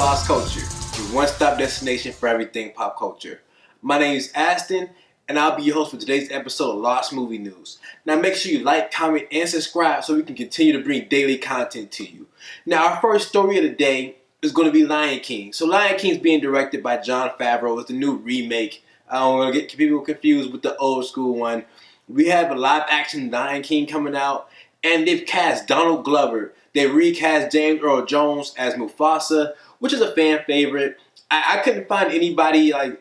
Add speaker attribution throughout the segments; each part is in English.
Speaker 1: Lost Culture, your one-stop destination for everything pop culture. My name is Astøn, and I'll be your host for today's episode of Lost Movie News. Now make sure you like, comment, and subscribe so we can continue to bring daily content to you. Now our first story of the day is going to be Lion King. So Lion King is being directed by Jon Favreau. It's the new remake. I don't want to get people confused with the old school one. We have a live-action Lion King coming out, and they've cast Donald Glover. They recast James Earl Jones as Mufasa, which is a fan favorite. I couldn't find anybody, I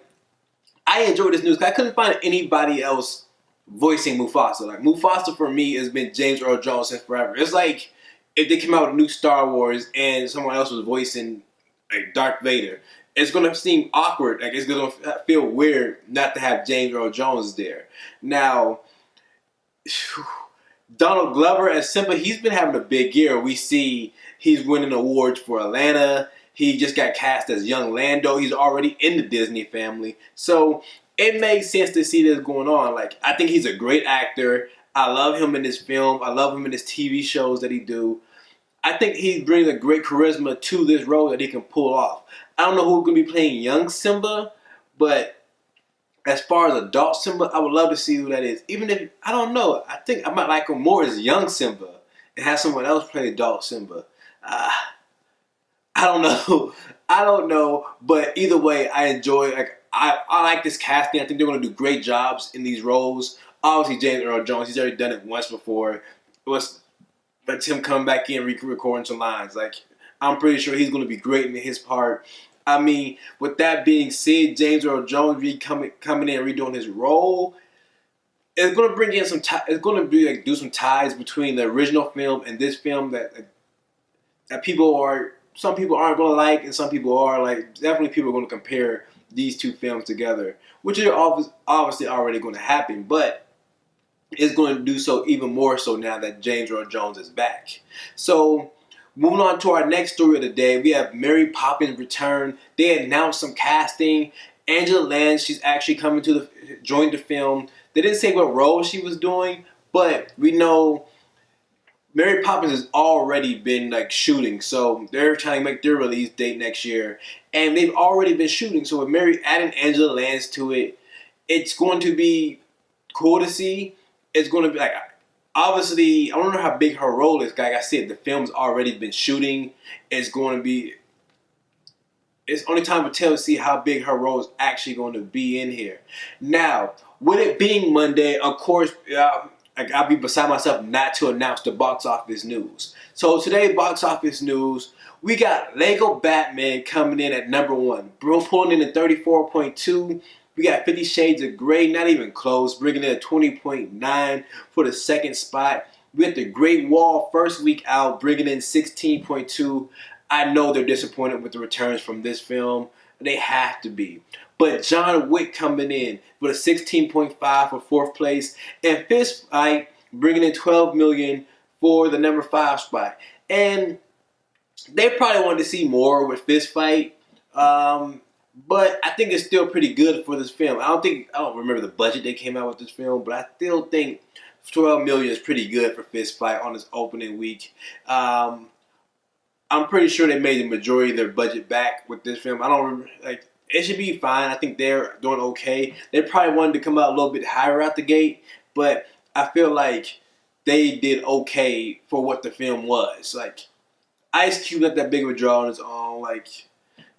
Speaker 1: enjoyed this news because I couldn't find anybody else voicing Mufasa. Like, Mufasa for me has been James Earl Jones since forever. It's like if they came out with a new Star Wars and someone else was voicing like Darth Vader. It's going to seem awkward. Like, it's going to feel weird not to have James Earl Jones there. Now, Donald Glover as Simba, he's been having a big year. We see he's winning awards for Atlanta. He just got cast as young Lando. He's already in the Disney family. So it makes sense to see this going on. Like, I think he's a great actor. I love him in this film. I love him in his TV shows that he do. I think he brings a great charisma to this role that he can pull off. I don't know who's going to be playing young Simba, but as far as adult Simba, I would love to see who that is. Even if, I don't know, I think I might like him more as young Simba and have someone else play adult Simba. I don't know. I don't know, but either way, I enjoy it. Like, I like this casting. I think they're going to do great jobs in these roles. Obviously, James Earl Jones, he's already done it once before. That's him coming back in, recording some lines. Like, I'm pretty sure he's going to be great in his part. I mean, with that being said, James Earl Jones coming in and redoing his role, it's going to bring in some. It's going to be do some ties between the original film and this film that some people aren't going to like, and some people are. Like, definitely people are going to compare these two films together, which is obviously already going to happen, but it's going to do so even more so now that James Earl Jones is back. So, moving on to our next story of the day, we have Mary Poppins return. They announced some casting. Angela Lansbury, she's actually coming to join the film. They didn't say what role she was doing, but we know Mary Poppins has already been shooting, so they're trying to make their release date next year, and they've already been shooting. So with Mary adding Angela Lansbury to it, it's going to be cool to see. It's going to be obviously, I don't know how big her role is. Like I said, the film's already been shooting. It's only time to tell to see how big her role is actually going to be in here. Now, with it being Monday, of course, I'll be beside myself not to announce the box office news. So today's box office news, we got Lego Batman coming in at number 1. Pulling in at 34.2. We got 50 Shades of Grey, not even close, bringing in a 20.9 for the second spot. We got The Great Wall first week out, bringing in 16.2. I know they're disappointed with the returns from this film. They have to be. But John Wick coming in with a 16.5 for fourth place. And Fist Fight bringing in 12 million for the number 5 spot. And they probably wanted to see more with Fist Fight. But I think it's still pretty good for this film. I don't remember the budget they came out with this film, but I still think 12 million is pretty good for Fist Fight on its opening week. I'm pretty sure they made the majority of their budget back with this film. I don't remember, it should be fine. I think they're doing okay. They probably wanted to come out a little bit higher out the gate, but I feel like they did okay for what the film was. Like, Ice Cube not that big of a draw on his own.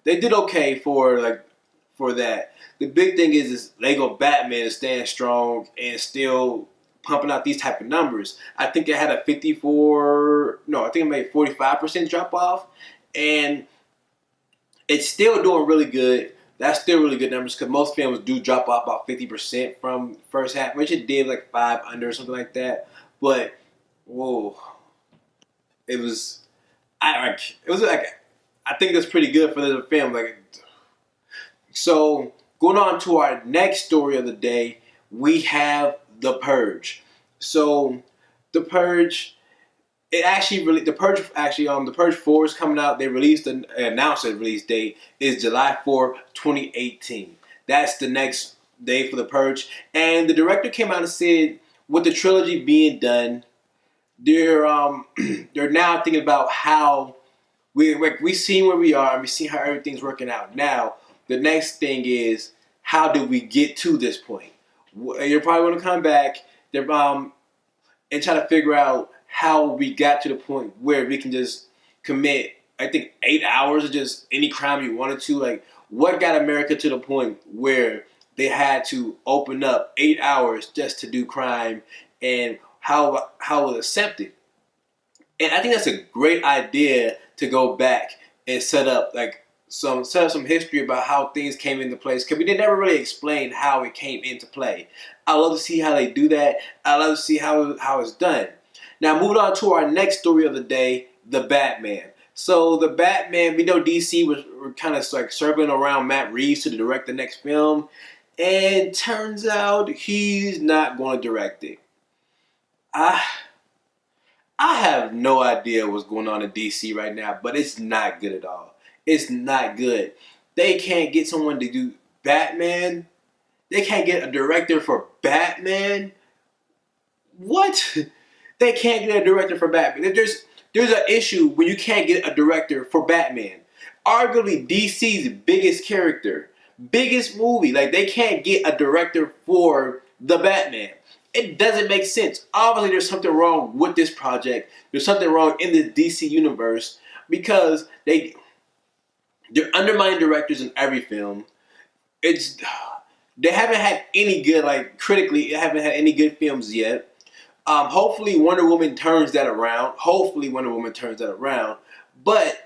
Speaker 1: They did okay for that. The big thing is Lego Batman is staying strong and still pumping out these type of numbers. I think it had a 45% drop off, and it's still doing really good. That's still really good numbers because most films do drop off about 50% from first half, which it did 5 under or something like that. But whoa, I think that's pretty good for the film. So going on to our next story of the day, we have The Purge. So The Purge, The Purge 4 is coming out. They announced the release date is July 4th, 2018. That's the next day for The Purge. And the director came out and said, with the trilogy being done, they're now thinking about we seen where we are, and we see how everything's working out. Now, the next thing is, how did we get to this point? You're probably going to come back and try to figure out how we got to the point where we can just commit, I think, 8 hours of just any crime you wanted to. Like, what got America to the point where they had to open up 8 hours just to do crime, and how it was accepted? And I think that's a great idea to go back and set up some history about how things came into place, because we did never really explain how it came into play. I love to see how they do that. I love to see how it's done. Now, moving on to our next story of the day, the Batman. So the Batman, we know DC were kind of like circling around Matt Reeves to direct the next film, and turns out he's not going to direct it. I have no idea what's going on in DC right now, but it's not good at all. It's not good. They can't get someone to do Batman. They can't get a director for Batman. What? They can't get a director for Batman. There's an issue when you can't get a director for Batman. Arguably DC's biggest character, biggest movie. Like, they can't get a director for the Batman. It doesn't make sense. Obviously, there's something wrong with this project. There's something wrong in this DC universe, because they're undermining directors in every film. They haven't had any good, like, critically, they haven't had any good films yet. Hopefully Wonder Woman turns that around. But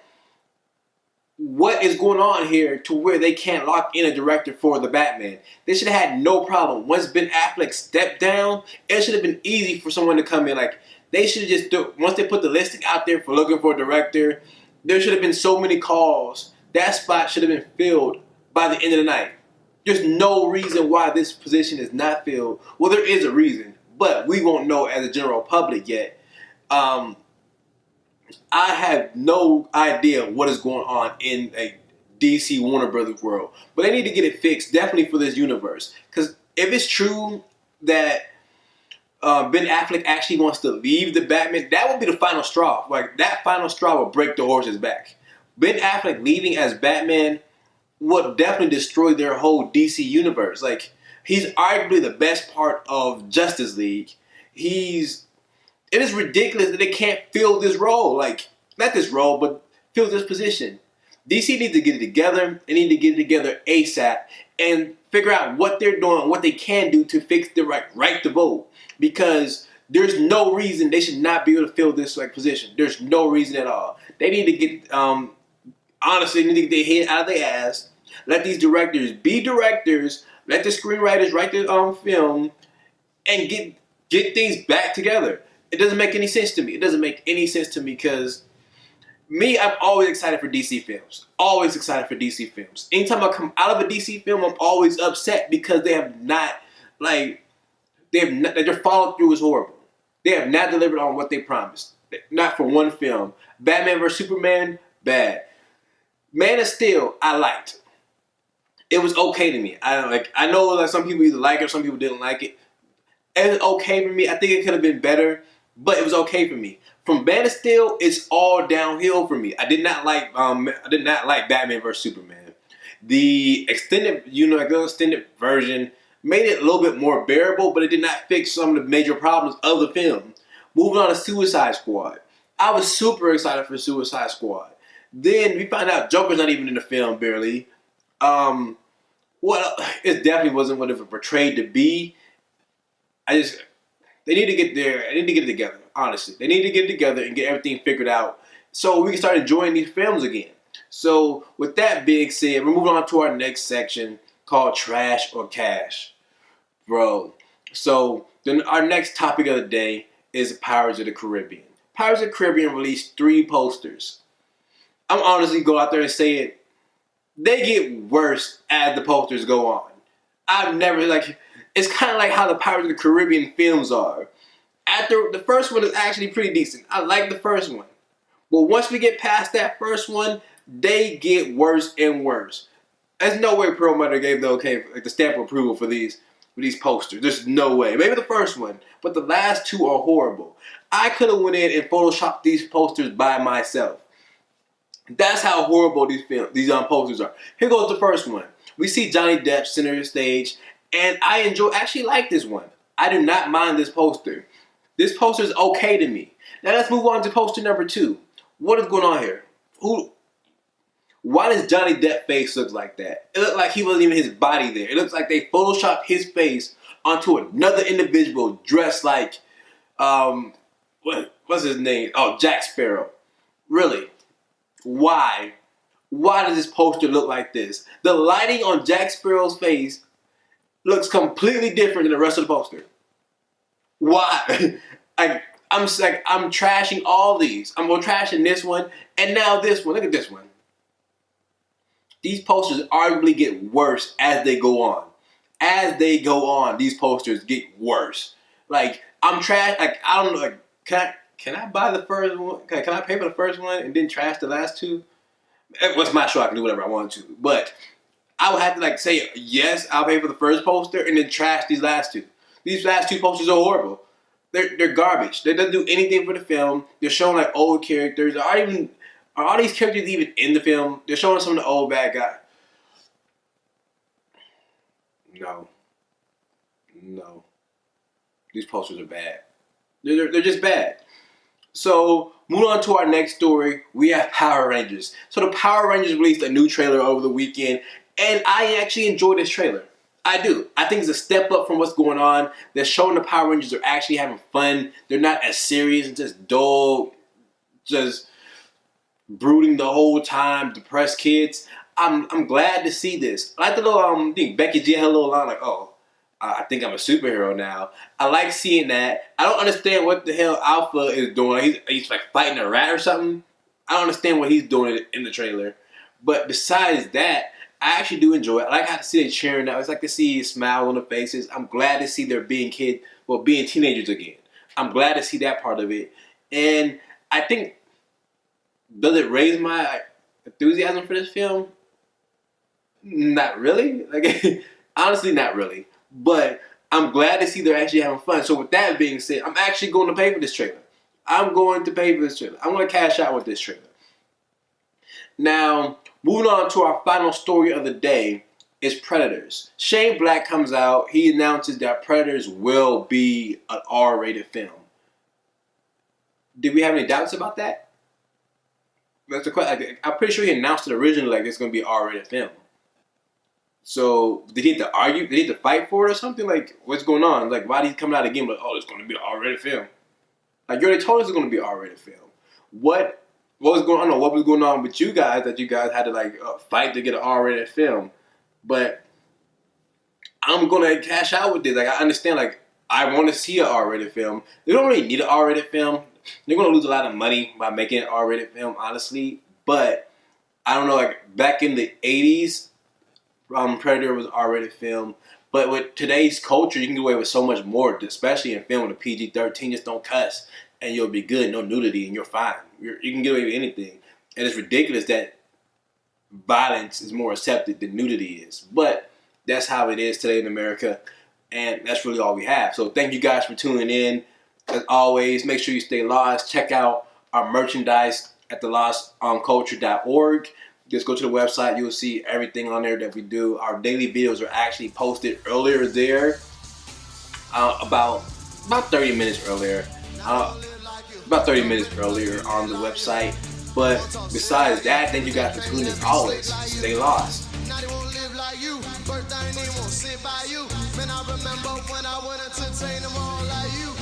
Speaker 1: what is going on here to where they can't lock in a director for the Batman? They should have had no problem. Once Ben Affleck stepped down, it should have been easy for someone to come in. Like, they should have just once they put the listing out there for looking for a director, there should have been so many calls. That spot should have been filled by the end of the night. There's no reason why this position is not filled. Well, there is a reason, but we won't know as a general public yet. I have no idea what is going on in a DC Warner Brothers world, but they need to get it fixed, definitely for this universe. Because if it's true that Ben Affleck actually wants to leave the Batman, that would be the final straw. Like, that final straw will break the horse's back. Ben Affleck leaving as Batman would definitely destroy their whole DC universe. Like, he's arguably the best part of Justice League. It is ridiculous that they can't fill this role. Like, not this role, but fill this position. DC needs to get it together. They need to get it together ASAP and figure out what they're doing, what they can do to fix the right to vote. Because there's no reason they should not be able to fill this position. There's no reason at all. They need to get, honestly, they need to get their head out of their ass. Let these directors be directors. Let the screenwriters write the film and get things back together. It doesn't make any sense to me. It doesn't make any sense to me because I'm always excited for DC films. Always excited for DC films. Anytime I come out of a DC film, I'm always upset because they have not, their follow through is horrible. They have not delivered on what they promised. Not for one film. Batman vs Superman, bad. Man of Steel, I liked. It was okay to me. I know that some people either like it or some people didn't like it. It was okay for me. I think it could have been better, but it was okay for me. From Man of Steel, it's all downhill for me. I did not like Batman vs Superman. The extended version made it a little bit more bearable, but it did not fix some of the major problems of the film. Moving on to Suicide Squad. I was super excited for Suicide Squad. Then we found out Joker's not even in the film, barely. It definitely wasn't what it was portrayed to be. They need to get there. They need to get it together, honestly. They need to get it together and get everything figured out so we can start enjoying these films again. So with that being said, we're moving on to our next section called Trash or Cash. Bro, so then our next topic of the day is Pirates of the Caribbean. Pirates of the Caribbean released 3 posters. I'm honestly go out there and say it. They get worse as the posters go on. It's kind of like how the Pirates of the Caribbean films are. The first one is actually pretty decent. I like the first one. But once we get past that first one, they get worse and worse. There's no way Perlmutter gave the stamp of approval for these posters. There's no way. Maybe the first one, but the last 2 are horrible. I could have went in and photoshopped these posters by myself. That's how horrible these posters are. Here goes the first one. We see Johnny Depp center stage, and I actually like this one. I do not mind this poster. This poster is okay to me. Now let's move on to poster number 2. What is going on here? Why does Johnny Depp's face look like that? It looked like he wasn't even his body there. It looks like they photoshopped his face onto another individual dressed like, what's his name? Oh, Jack Sparrow. Really? Why? Why does this poster look like this? The lighting on Jack Sparrow's face looks completely different than the rest of the poster. Why? I'm trashing all these. I'm trashing this one, and now this one. Look at this one. These posters arguably get worse as they go on. As they go on, these posters get worse. Like, I'm trash. Like, I don't know. Like, can I buy the first one? Can I pay for the first one and then trash the last two? It was my show. I can do whatever I want to. But I would have to say, yes, I'll pay for the first poster and then trash these last two. These last two posters are horrible. They're garbage. They don't do anything for the film. They're showing old characters. Are all these characters even in the film? They're showing some of the old bad guys. No. These posters are bad. They're just bad. So, moving on to our next story, we have Power Rangers. So the Power Rangers released a new trailer over the weekend, and I actually enjoyed this trailer. I do. I think it's a step up from what's going on. They're showing the Power Rangers are actually having fun. They're not as serious and just dull, just brooding the whole time, depressed kids. I'm glad to see this. I like the little I think Becky G had a little line I think I'm a superhero now. I like seeing that. I don't understand what the hell Alpha is doing. He's fighting a rat or something. I don't understand what he's doing in the trailer. But besides that, I actually do enjoy it. I like how to see they cheering now. It's like to see a smile on their faces. I'm glad to see they're being teenagers again. I'm glad to see that part of it. And I think, does it raise my enthusiasm for this film? Not really. Honestly, not really. But I'm glad to see they're actually having fun. So with that being said, I'm actually going to pay for this trailer. I'm going to pay for this trailer. I'm going to cash out with this trailer. Now, moving on to our final story of the day is Predators. Shane Black comes out. He announces that Predators will be an R-rated film. Did we have any doubts about that? That's the question. I'm pretty sure he announced it originally it's going to be an R-rated film. So, did he have to argue? Did he have to fight for it or something? What's going on? Why did he come out again? It's going to be an R-rated film. You already told us it's going to be an R-rated film. What was going on? What was going on with you guys that you guys had to fight to get an R-rated film? But I'm going to cash out with this. I understand. I want to see an R-rated film. They don't really need an R-rated film. They're going to lose a lot of money by making an R-rated film, honestly. But I don't know. Back in the 80s. Predator was an R-rated film, but with today's culture, you can get away with so much more, especially in film with a PG-13. Just don't cuss, and you'll be good. No nudity, and you're fine. You can get away with anything, and it's ridiculous that violence is more accepted than nudity is. But that's how it is today in America, and that's really all we have. So thank you guys for tuning in. As always, make sure you stay lost. Check out our merchandise at thelostculture.org. Just go to the website. You'll see everything on there that we do. Our daily videos are actually posted earlier there, about 30 minutes earlier. About 30 minutes earlier on the website. But besides that, thank you guys for tuning in as always. Stay lost.
Speaker 2: Birthday, they won't sit by you. Man, I remember when I went entertain them all like you.